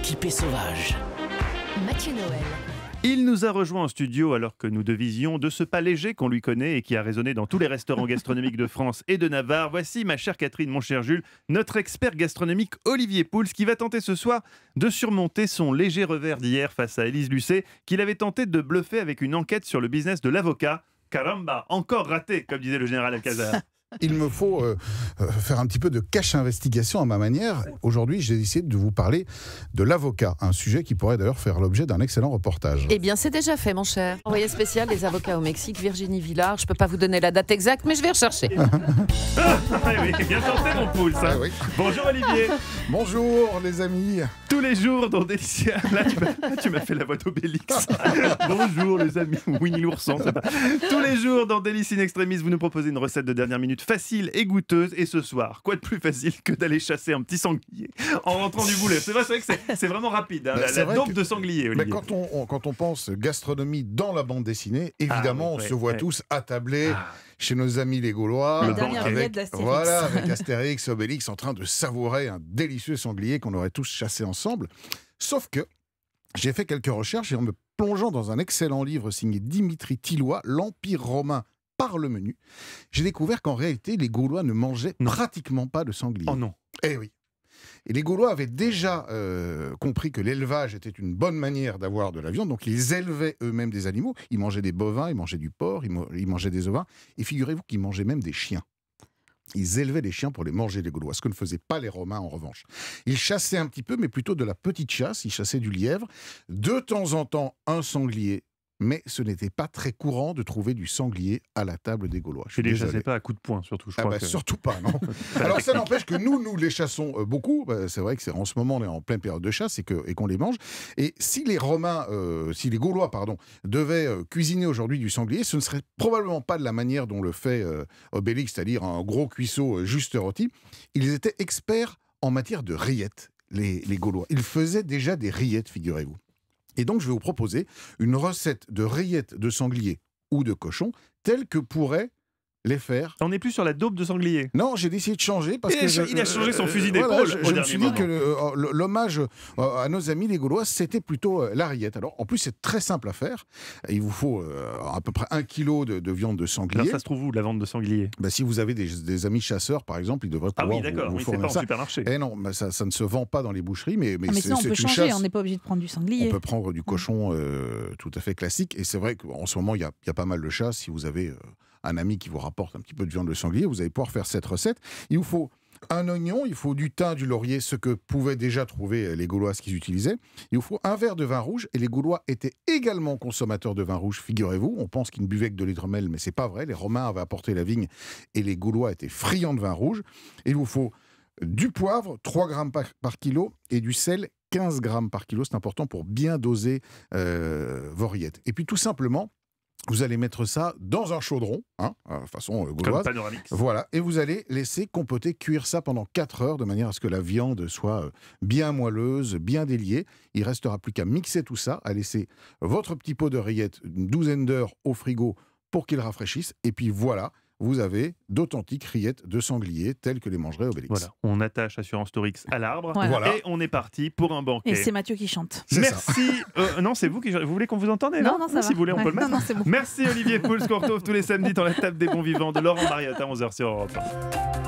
typé sauvage. Mathieu Noël. Il nous a rejoint en studio alors que nous devisions de ce pas léger qu'on lui connaît et qui a résonné dans tous les restaurants gastronomiques de France et de Navarre. Voici, ma chère Catherine, mon cher Jules, notre expert gastronomique Olivier Pouls qui va tenter ce soir de surmonter son léger revers d'hier face à Élise Lucet qu'il avait tenté de bluffer avec une enquête sur le business de l'avocat. Caramba, encore raté, comme disait le général Alcazar. Il me faut faire un petit peu de cache-investigation à ma manière. Aujourd'hui, j'ai décidé de vous parler de l'avocat, un sujet qui pourrait d'ailleurs faire l'objet d'un excellent reportage. Eh bien, c'est déjà fait, mon cher. Envoyé spécial des avocats au Mexique, Virginie Villard. Je ne peux pas vous donner la date exacte, mais je vais rechercher. Oui, bien tenté, mon Pouls. Hein. Oui. Bonjour, Olivier. Bonjour, les amis. Tous les jours dans Délicia. Là, tu m'as fait la voix d'Obélix. Bonjour, les amis. Winnie l'ourson, c'est pas. Tous les jours dans Délice in Extremis, vous nous proposez une recette de dernière minute facile et goûteuse. Et ce soir, quoi de plus facile que d'aller chasser un petit sanglier en rentrant du boulot. C'est vrai que c'est vraiment rapide, hein, la dope de sanglier, Olivier. Mais quand on pense gastronomie dans la bande dessinée, évidemment, on se voit tous attablés chez nos amis les Gaulois, avec Astérix, Obélix, en train de savourer un délicieux sanglier qu'on aurait tous chassé ensemble. Sauf que j'ai fait quelques recherches et en me plongeant dans un excellent livre signé Dimitri Tilloy, L'Empire romain par le menu, j'ai découvert qu'en réalité, les Gaulois ne mangeaient pratiquement pas de sanglier. Oh non. Eh oui. Et les Gaulois avaient déjà compris que l'élevage était une bonne manière d'avoir de la viande, donc ils élevaient eux-mêmes des animaux. Ils mangeaient des bovins, ils mangeaient du porc, ils mangeaient des ovins, et figurez-vous qu'ils mangeaient même des chiens. Ils élevaient les chiens pour les manger, les Gaulois, ce que ne faisaient pas les Romains en revanche. Ils chassaient un petit peu, mais plutôt de la petite chasse, ils chassaient du lièvre, de temps en temps un sanglier, mais ce n'était pas très courant de trouver du sanglier à la table des Gaulois. Je ne les chassais pas à coups de poing, surtout. Surtout pas, non. Alors ça n'empêche que nous les chassons beaucoup. C'est vrai que c'est en ce moment, on est en pleine période de chasse et qu'on les mange. Et si les Gaulois, devaient cuisiner aujourd'hui du sanglier, ce ne serait probablement pas de la manière dont le fait Obélix, c'est-à-dire un gros cuisseau juste rôti. Ils étaient experts en matière de rillettes, les Gaulois. Ils faisaient déjà des rillettes, figurez-vous. Et donc, je vais vous proposer une recette de rillettes de sanglier ou de cochon telle que pourrait les faire. On n'est plus sur la dope de sanglier. Non, j'ai décidé de changer parce il a changé son fusil d'épaule. Je me suis dit que l'hommage à nos amis les Gaulois, c'était plutôt la rillette. Alors, en plus, c'est très simple à faire. Il vous faut à peu près 1 kilo de viande de sanglier. Alors, ça se trouve où, la vente de sanglier? Si vous avez des amis chasseurs, par exemple, ils devraient pouvoir vous c'est pas en supermarché. Eh non, ça ne se vend pas dans les boucheries, mais ça, on peut changer, on n'est pas obligé de prendre du sanglier. On peut prendre du cochon tout à fait classique. Et c'est vrai qu'en ce moment, il y a pas mal de chasses. Si vous avez un ami qui vous rapporte un petit peu de viande de sanglier, vous allez pouvoir faire cette recette. Il vous faut un oignon, il faut du thym, du laurier, ce que pouvaient déjà trouver les Gaulois, ce qu'ils utilisaient. Il vous faut un verre de vin rouge, et les Gaulois étaient également consommateurs de vin rouge, figurez-vous. On pense qu'ils ne buvaient que de l'hydromel, mais c'est pas vrai. Les Romains avaient apporté la vigne, et les Gaulois étaient friands de vin rouge. Et il vous faut du poivre, 3 grammes par kilo, et du sel, 15 grammes par kilo. C'est important pour bien doser vos rillettes. Et puis tout simplement, vous allez mettre ça dans un chaudron, façon gauloise. Comme Panoramix. Voilà, et vous allez laisser compoter, cuire ça pendant 4 heures, de manière à ce que la viande soit bien moelleuse, bien déliée. Il ne restera plus qu'à mixer tout ça, à laisser votre petit pot de rillettes une douzaine d'heures au frigo pour qu'il rafraîchisse. Et puis voilà, vous avez d'authentiques rillettes de sanglier telles que les mangerait Obélix. Voilà, on attache Assurance Torix à l'arbre Voilà. Et on est parti pour un banquet. Et c'est Mathieu qui chante. Merci. Non, c'est vous qui... Vous voulez qu'on vous entende? Non, ça va. Si vous voulez, on peut le mettre. Non, c'est bon. Merci Olivier Pouls, qu'on retrouve tous les samedis dans la table des bons vivants de Laurent Mariotte à 11h sur Europe 1.